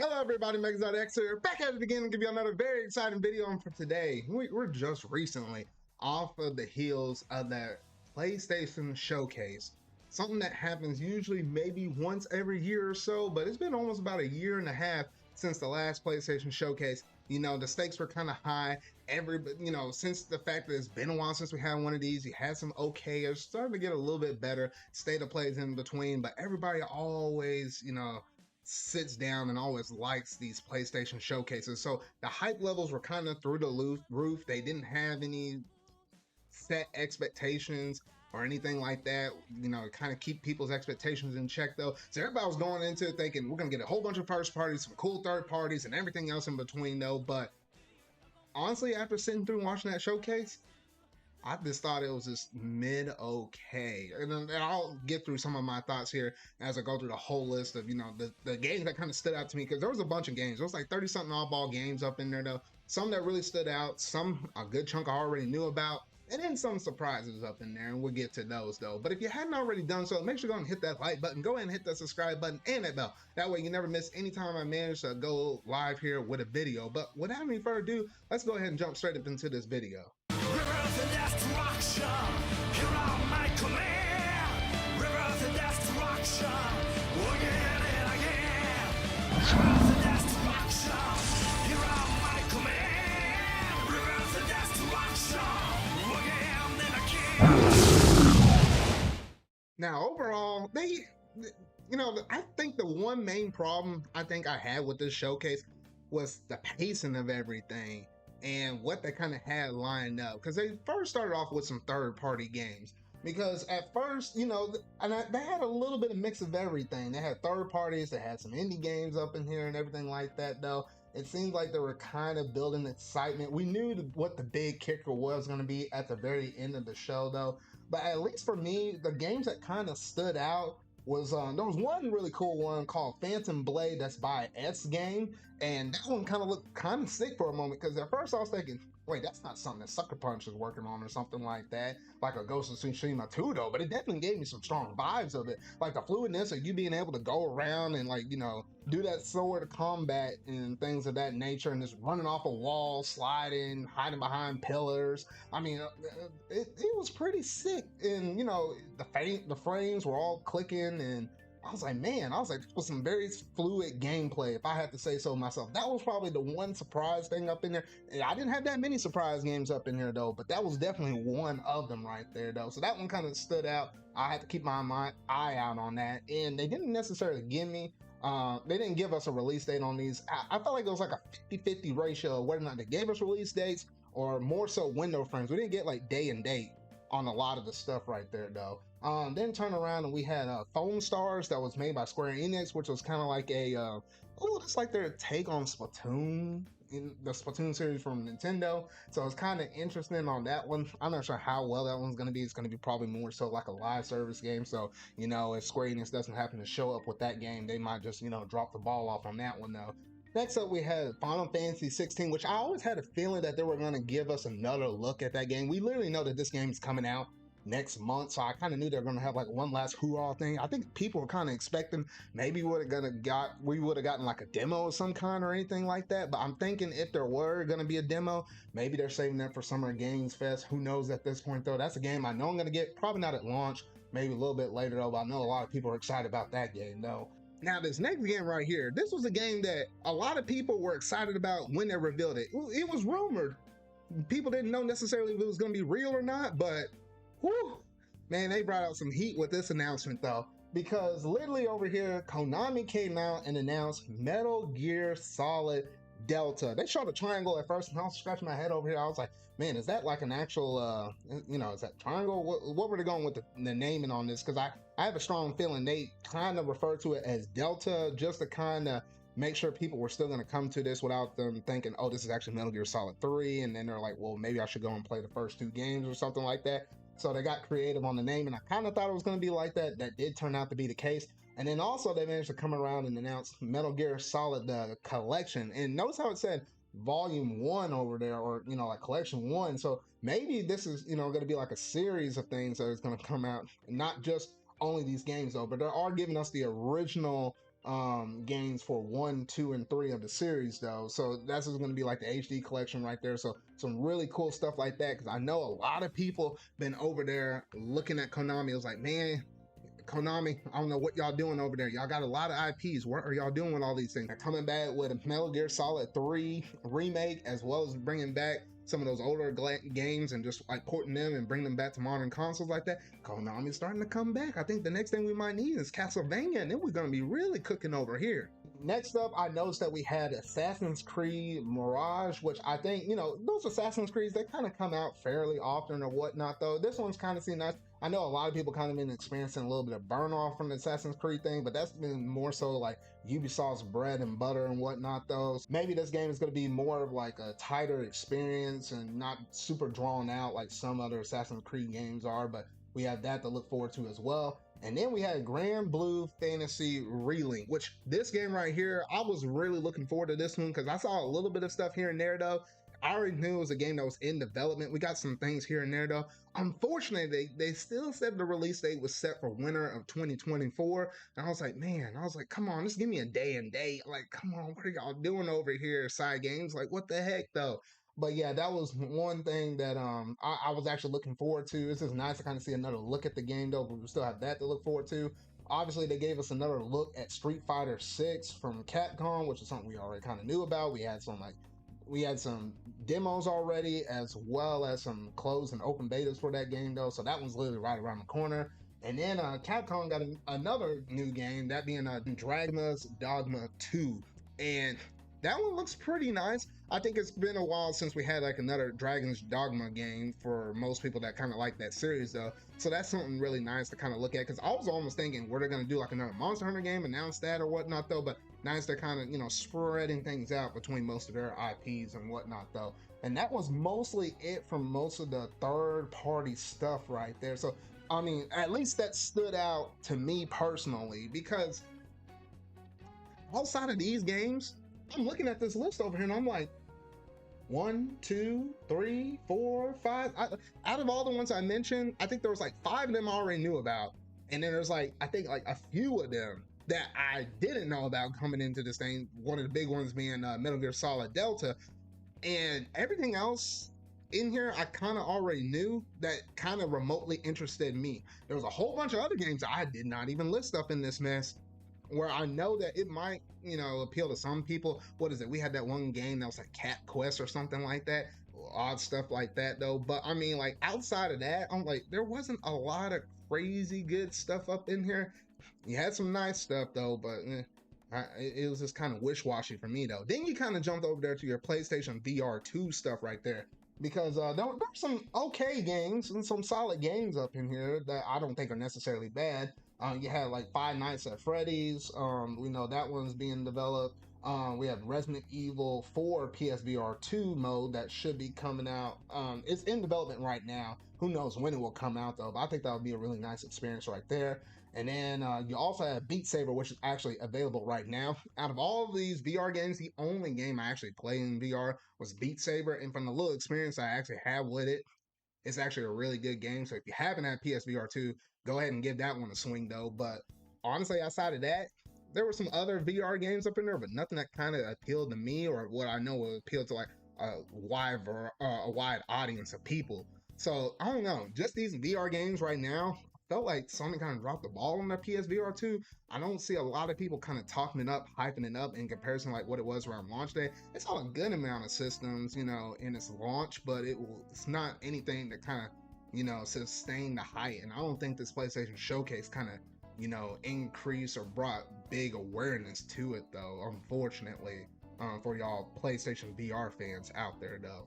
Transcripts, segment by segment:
Hello everybody, MegaZodX here, back at it again to give you another very exciting video. And for today, we're just recently off of the heels of that PlayStation showcase. Something that happens usually maybe once every year or so, but it's been almost about a year and a half since the last PlayStation showcase. You know, the stakes were kind of high. Since the fact that it's been a while since we had one of these, you had some okay, it's starting to get a little bit better. State of plays in between, but everybody always, sits down and always likes these PlayStation showcases. So the hype levels were kind of through the roof. They didn't have any set expectations or anything like that, kind of keep people's expectations in check though. So everybody was going into it thinking we're gonna get a whole bunch of first parties, some cool third parties, and everything else in between though. But honestly, after sitting through and watching that showcase, I just thought it was just mid okay. And I'll get through some of my thoughts here as I go through the whole list of, the games that kind of stood out to me, because there was a bunch of games. There was like 30 something oddball games up in there though. Some that really stood out, some a good chunk I already knew about, and then some surprises up in there, and we'll get to those though. But if you hadn't already done so, make sure you go and hit that like button, go ahead and hit that subscribe button and that bell. That way you never miss any time I manage to go live here with a video. But without any further ado, let's go ahead and jump straight up into this video. Rivers and destruction, here on my command. Rivers and destruction, again and again. Rivers and destruction, here on my command. Rivers and destruction, again and again. Now, overall, I think the one main problem I think I had with this showcase was the pacing of everything and what they kind of had lined up, because they first started off with some third-party games. Because at first, they had a little bit of mix of everything. They had third parties, they had some indie games up in here and everything like that, though. It seemed like they were kind of building excitement. We knew what the big kicker was going to be at the very end of the show, though. But at least for me, the games that kind of stood out was there was one really cool one called Phantom Blade that's by S Game, and that one kind of looked kind of sick for a moment, because at first I was thinking, wait, that's not something that Sucker Punch is working on or something like that, like a Ghost of Tsushima 2 though. But it definitely gave me some strong vibes of it, like the fluidness of you being able to go around and do that sort of combat and things of that nature, and just running off a wall, sliding, hiding behind pillars. I mean, it was pretty sick, and the frames were all clicking, and I was like, this was some very fluid gameplay, if I had to say so myself. That was probably the one surprise thing up in there. I didn't have that many surprise games up in here though, but that was definitely one of them right there though. So that one kind of stood out. I had to keep my eye out on that, and they didn't necessarily they didn't give us a release date on these. I felt like it was like a 50-50 ratio of whether or not they gave us release dates, or more so window frames. We didn't get like day and date on a lot of the stuff right there though. Then turn around and we had Phone Stars that was made by Square Enix, which was kind of like it's like their take on Splatoon, in the Splatoon series from Nintendo. So it's kind of interesting on that one. I'm not sure how well that one's going to be. It's going to be probably more so like a live service game. So, if Square Enix doesn't happen to show up with that game, they might just, drop the ball off on that one though. Next up, we had Final Fantasy 16, which I always had a feeling that they were going to give us another look at that game. We literally know that this game is coming out next month, so I kind of knew they were going to have like one last hoorah thing. I think people were kind of expecting maybe we would have gotten like a demo of some kind or anything like that. But I'm thinking if there were going to be a demo, maybe they're saving that for Summer Games Fest. Who knows at this point though? That's a game I know I'm going to get, probably not at launch, maybe a little bit later though. But I know a lot of people are excited about that game though. Now, this next game right here, this was a game that a lot of people were excited about when they revealed it. It was rumored. People didn't know necessarily if it was going to be real or not, but whew, man, they brought out some heat with this announcement though, because literally over here, Konami came out and announced Metal Gear Solid Delta. They showed a triangle at first, and I was scratching my head over here. I was like, man, is that like an actual, is that triangle? What were they going with the naming on this? Because I have a strong feeling they kind of refer to it as Delta, just to kind of make sure people were still going to come to this without them thinking, oh, this is actually Metal Gear Solid 3. And then they're like, well, maybe I should go and play the first two games or something like that. So they got creative on the name, and I kind of thought it was going to be like that. That did turn out to be the case. And then also they managed to come around and announce Metal Gear Solid Collection. And notice how it said Volume 1 over there, or, like Collection 1. So maybe this is, going to be like a series of things that is going to come out, not just only these games though, but they are giving us the original games for 1, 2, and 3 of the series though. So that's just going to be like the HD collection right there. So some really cool stuff like that, because I know a lot of people been over there looking at Konami. It was like, man, Konami, I don't know what y'all doing over there. Y'all got a lot of IPs. What are y'all doing with all these things? They're coming back with a Metal Gear Solid 3 remake, as well as bringing back some of those older games and just like porting them and bring them back to modern consoles like that. Konami's starting to come back. I think the next thing we might need is Castlevania, and then we're going to be really cooking over here. Next up, I noticed that we had Assassin's Creed Mirage, which I think, you know, those Assassin's Creeds, they kind of come out fairly often or whatnot, though. This one's kind of seen nice. I know a lot of people kind of been experiencing a little bit of burn off from the Assassin's Creed thing, but that's been more so like Ubisoft's bread and butter and whatnot, though. Maybe this game is going to be more of like a tighter experience and not super drawn out like some other Assassin's Creed games are, but we have that to look forward to as well. And then we had Grand Blue Fantasy Relink, which this game right here, I was really looking forward to this one because I saw a little bit of stuff here and there though. I already knew it was a game that was in development. We got some things here and there though. Unfortunately, they still said the release date was set for winter of 2024. And I was like, man, come on, just give me a day and date. Like, come on, what are y'all doing over here, side games? Like, what the heck though? But yeah, that was one thing that I was actually looking forward to. This is nice to kind of see another look at the game though, but we still have that to look forward to. Obviously, they gave us another look at Street Fighter 6 from Capcom, which is something we already kind of knew about. We had some demos already, as well as some closed and open betas for that game though. So that one's literally right around the corner. And then Capcom got another new game, that being Dragon's Dogma 2. And that one looks pretty nice. I think it's been a while since we had like another Dragon's Dogma game for most people that kind of like that series though. So that's something really nice to kind of look at, because I was almost thinking, were they going to do like another Monster Hunter game, announce that or whatnot though, but nice to kind of, you know, spreading things out between most of their IPs and whatnot though. And that was mostly it from most of the third party stuff right there. So, I mean, at least that stood out to me personally, because outside of these games, I'm looking at this list over here and I'm like, 1, 2, 3, 4, 5. Out of all the ones I mentioned, I think there was like 5 of them I already knew about. And then there's like, I think like a few of them that I didn't know about coming into this thing. One of the big ones being Metal Gear Solid Delta. And everything else in here, I kind of already knew that kind of remotely interested me. There was a whole bunch of other games that I did not even list up in this mess, where I know that it might, you know, appeal to some people. What is it? We had that one game that was like Cat Quest or something like that. Odd stuff like that though. But I mean, like outside of that, I'm like, there wasn't a lot of crazy good stuff up in here. You had some nice stuff though, but it was just kind of wish-washy for me though. Then you kind of jumped over there to your PlayStation VR 2 stuff right there, because there were some okay games and some solid games up in here that I don't think are necessarily bad. You had like Five Nights at Freddy's. We know that one's being developed. We have Resident Evil 4 PSVR 2 mode that should be coming out. It's in development right now. Who knows when it will come out though, but I think that would be a really nice experience right there. And then you also have Beat Saber, which is actually available right now. Out of all of these VR games, the only game I actually played in VR was Beat Saber, and from the little experience I actually have with it, it's actually a really good game. So if you haven't had PSVR 2, go ahead and give that one a swing though. But honestly, outside of that, there were some other VR games up in there, but nothing that kind of appealed to me, or what I know will appeal to like a wide audience of people. So I don't know, just these VR games right now, felt like Sony kind of dropped the ball on their PSVR 2. I don't see a lot of people kind of talking it up, hyping it up in comparison to like what it was around launch day. It's all a good amount of systems, you know, in its launch, but it's not anything that kind of, you know, sustain the hype. And I don't think this PlayStation Showcase kind of, you know, increased or brought big awareness to it though, unfortunately, for y'all PlayStation VR fans out there though.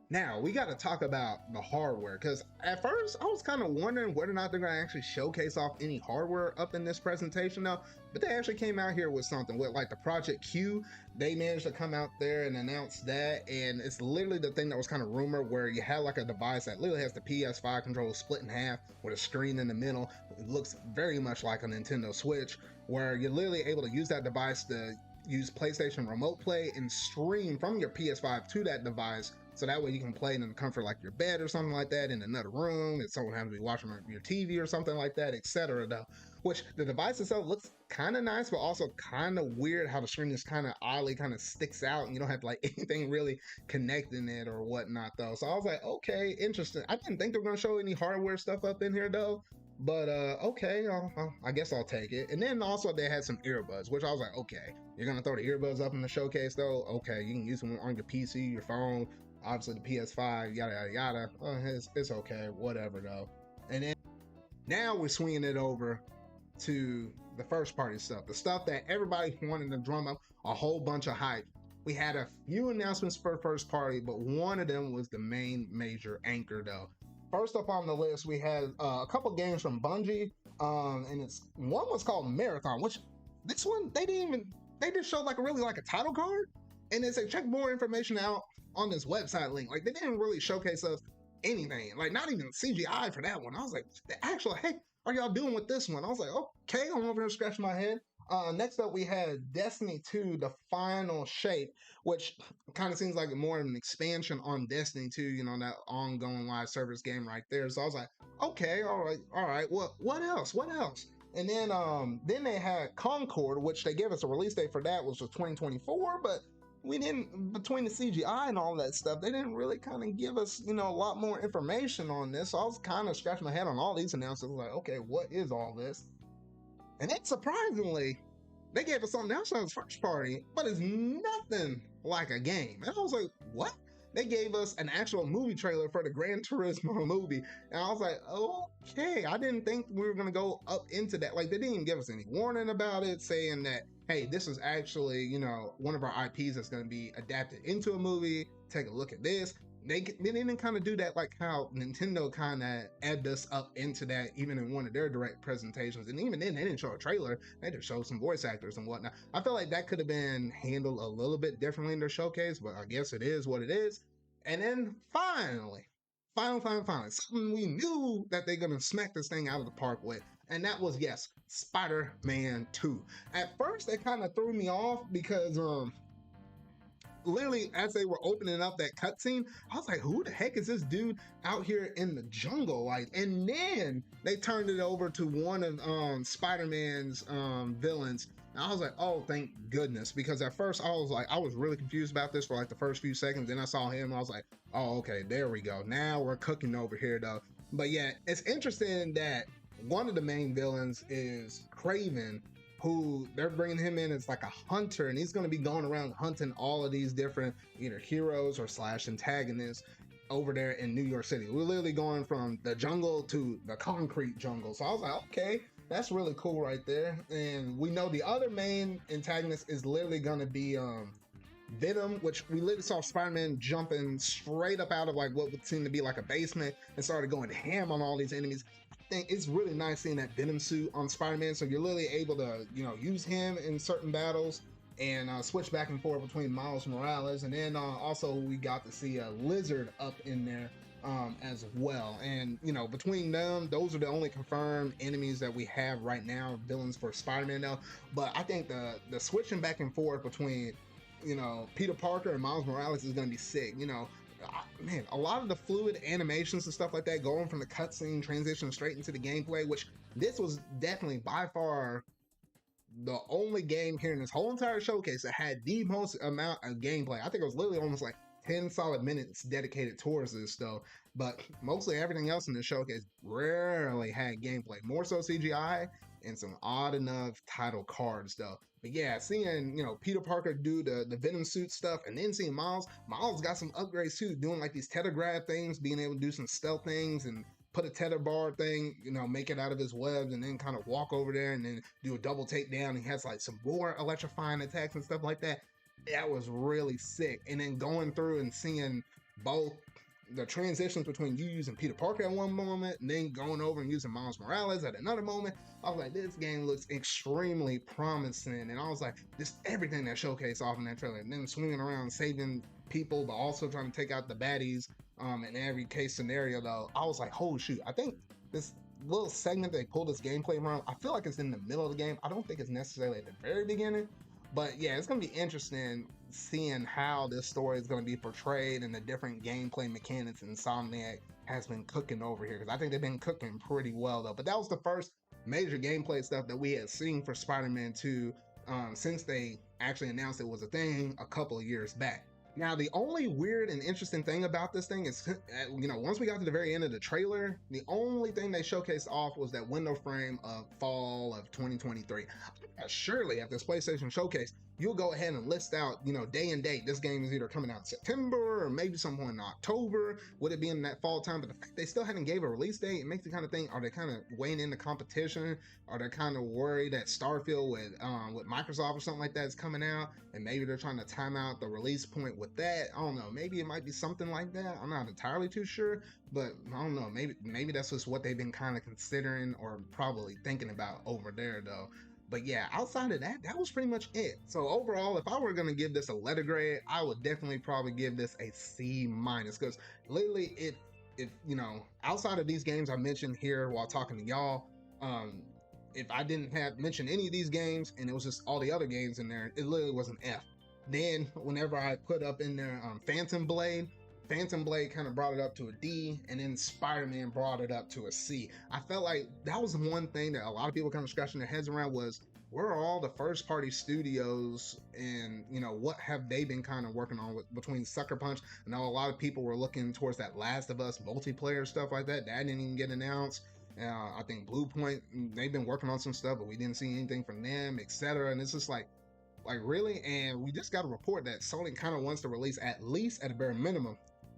Now, we got to talk about the hardware, because at first I was kind of wondering whether or not they're going to actually showcase off any hardware up in this presentation though, but they actually came out here with something with like the Project Q. They managed to come out there and announce that, and it's literally the thing that was kind of rumored, where you had like a device that literally has the PS5 controller split in half with a screen in the middle. It looks very much like a Nintendo Switch, where you're literally able to use that device to use PlayStation Remote Play and stream from your PS5 to that device. So that way you can play in the comfort like your bed or something like that, in another room, if someone happens to be watching your TV or something like that, etc. though. which the device itself looks kind of nice, but also kind of weird how the screen is kind of oddly kind of sticks out and you don't have like anything really connecting it or whatnot though. So I was like, okay, interesting. I didn't think they were going to show any hardware stuff up in here though. But okay, I guess I'll take it. And then also they had some earbuds, which I was like, okay, you're gonna throw the earbuds up in the showcase though. Okay, you can use them on your PC, your phone, obviously the PS5, yada yada yada. It's okay, whatever though. And then now we're swinging it over to the first party stuff, the stuff that everybody wanted to drum up a whole bunch of hype. We had a few announcements for first party, but one of them was the main major anchor though. First up on the list, we had a couple games from Bungie, and one was called Marathon, which this one they just showed like a title card, and they said check more information out on this website link. Like they didn't really showcase us anything, like not even CGI for that one. I was like, the actual heck are y'all doing with this one? I was like, okay, I'm over here scratching my head. Next up, we had Destiny 2, The Final Shape, which kind of seems like more of an expansion on Destiny 2, you know, that ongoing live service game right there. So I was like, okay, all right, what else? And then they had Concord, which they gave us a release date for that, which was 2024, but we didn't, between the CGI and all that stuff, they didn't really kind of give us, you know, a lot more information on this. So I was kind of scratching my head on all these announcements, like, okay, what is all this? And then surprisingly, they gave us something else on the first party, but it's nothing like a game. And I was like, what? They gave us an actual movie trailer for the Gran Turismo movie. And I was like, okay, I didn't think we were going to go up into that. Like, they didn't even give us any warning about it, saying that, hey, this is actually, you know, one of our IPs that's going to be adapted into a movie. Take a look at this. They didn't kind of do that like how Nintendo kind of added us up into that even in one of their direct presentations. And even then, they didn't show a trailer. They just showed some voice actors and whatnot. I feel like that could have been handled a little bit differently in their showcase, but I guess it is what it is. And then finally, something we knew that they're going to smack this thing out of the park with. And that was, yes, Spider-Man 2. At first, it kind of threw me off because, literally as they were opening up that cutscene, I was like, who the heck is this dude out here in the jungle? Like, and then they turned it over to one of Spider-Man's villains. And I was like, oh, thank goodness. Because at first I was really confused about this for like the first few seconds. Then I saw him and I was like, oh, okay, there we go. Now we're cooking over here though. But yeah, it's interesting that one of the main villains is Kraven, who they're bringing him in as like a hunter, and he's going to be going around hunting all of these different either heroes or / antagonists over there in New York City. We're literally going from the jungle to the concrete jungle. So I was like, okay, that's really cool right there. And we know the other main antagonist is literally going to be Venom, which we literally saw Spider-Man jumping straight up out of like what would seem to be like a basement and started going ham on all these enemies. I think it's really nice seeing that Venom suit on Spider-Man, so you're literally able to, you know, use him in certain battles and switch back and forth between Miles Morales. And then also we got to see a Lizard up in there as well. And, you know, between them, those are the only confirmed enemies that we have right now, villains for Spider-Man now. But I think the switching back and forth between, you know, Peter Parker and Miles Morales is going to be sick. You know, man, a lot of the fluid animations and stuff like that, going from the cutscene transition straight into the gameplay, which this was definitely by far the only game here in this whole entire showcase that had the most amount of gameplay. I think it was literally almost like 10 solid minutes dedicated towards this though, but mostly everything else in the showcase rarely had gameplay, more so CGI and some odd enough title cards though. But yeah, seeing, you know, Peter Parker do the Venom suit stuff, and then seeing Miles got some upgrades too, doing like these tether grab things, being able to do some stealth things and put a tether bar thing, you know, make it out of his webs and then kind of walk over there and then do a double takedown. He has like some more electrifying attacks and stuff like that. That was really sick. And then going through and seeing both the transitions between you using Peter Parker at one moment and then going over and using Miles Morales at another moment, I was like, this game looks extremely promising. And I was like, just everything that showcased off in that trailer. And then swinging around saving people, but also trying to take out the baddies in every case scenario though. I was like, oh shoot, I think this little segment they pulled this gameplay around, I feel like it's in the middle of the game. I don't think it's necessarily at the very beginning. But yeah, it's going to be interesting seeing how this story is going to be portrayed and the different gameplay mechanics Insomniac has been cooking over here. Because I think they've been cooking pretty well, though. But that was the first major gameplay stuff that we had seen for Spider-Man 2 since they actually announced it was a thing a couple of years back. Now, the only weird and interesting thing about this thing is, once we got to the very end of the trailer, the only thing they showcased off was that window frame of fall of 2023. Surely at this PlayStation Showcase, you'll go ahead and list out, day and date. This game is either coming out in September or maybe sometime in October. Would it be in that fall time? But the fact they still haven't gave a release date, it makes me kind of think, are they kind of weighing in the competition? Are they kind of worried that Starfield with Microsoft or something like that is coming out, and maybe they're trying to time out the release point with that? I don't know. Maybe it might be something like that. I'm not entirely too sure, but I don't know. Maybe that's just what they've been kind of considering or probably thinking about over there, though. But yeah, outside of that, that was pretty much it. So overall, if I were gonna give this a letter grade, I would definitely probably give this a C minus, because literally it outside of these games I mentioned here while talking to y'all, if I didn't have mentioned any of these games and it was just all the other games in there, it literally was an F. Then whenever I put up in there Phantom Blade kind of brought it up to a D, and then Spider-Man brought it up to a C. I felt like that was one thing that a lot of people kind of scratching their heads around was, where are all the first party studios, and what have they been kind of working on between Sucker Punch? I know a lot of people were looking towards that Last of Us multiplayer stuff like that didn't even get announced. I think Blue Point, they've been working on some stuff, but we didn't see anything from them, etc. And it's just like really. And we just got a report that Sony kind of wants to release, at least at a bare minimum,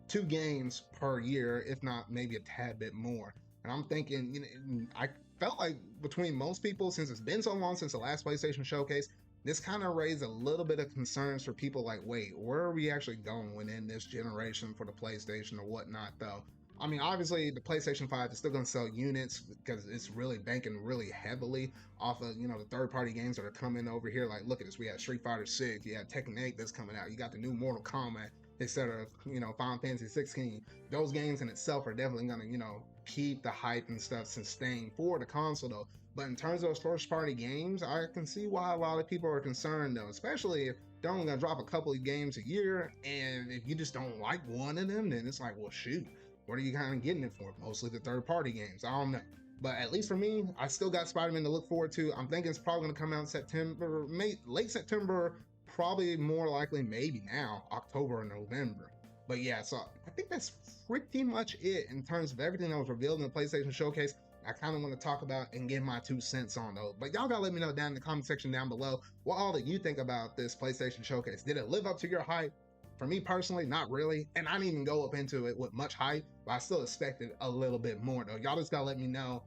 2 games per year, if not maybe a tad bit more. And I'm thinking, I felt like between most people, since it's been so long since the last PlayStation Showcase, this kind of raised a little bit of concerns for people like, wait, where are we actually going within this generation for the PlayStation or whatnot, though? I mean, obviously the PlayStation 5 is still going to sell units because it's really banking really heavily off of, the third-party games that are coming over here. Like, look at this. We have Street Fighter 6, you have Tekken 8 that's coming out, you got the new Mortal Kombat, etc. Final Fantasy 16. Those games in itself are definitely going to, keep the hype and stuff sustained for the console, though. But in terms of those first-party games, I can see why a lot of people are concerned, though, especially if they're only going to drop a couple of games a year, and if you just don't like one of them, then it's like, well, shoot, what are you kind of getting it for? Mostly the third-party games. I don't know. But at least for me, I still got Spider-Man to look forward to. I'm thinking it's probably going to come out in September, late September, probably more likely maybe now, October or November. But yeah, so I think that's pretty much it in terms of everything that was revealed in the PlayStation Showcase. I kind of want to talk about and give my 2 cents on those. But y'all gotta let me know down in the comment section down below what all that you think about this PlayStation Showcase. Did it live up to your hype? For me personally, not really. And I didn't even go up into it with much hype, but I still expected a little bit more, though. Y'all just gotta let me know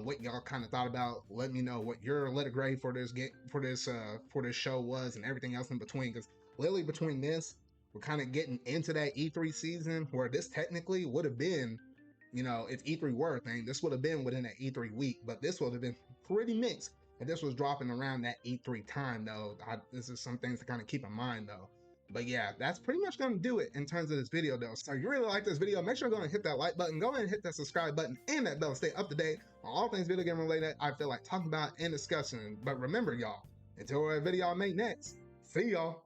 what y'all kind of thought about. Let me know what your letter grade for this game, for this show was, and everything else in between. Because literally between this, we're kind of getting into that E3 season where this technically would have been, if E3 were a thing, this would have been within that E3 week, but this would have been pretty mixed. And this was dropping around that E3 time, though. This is some things to kind of keep in mind, though. But yeah, that's pretty much going to do it in terms of this video, though. So if you really like this video, make sure to go and hit that like button, go ahead and hit that subscribe button and that bell to stay up to date on all things video game related I feel like talking about and discussing. But remember, y'all, until our video I make next, see y'all.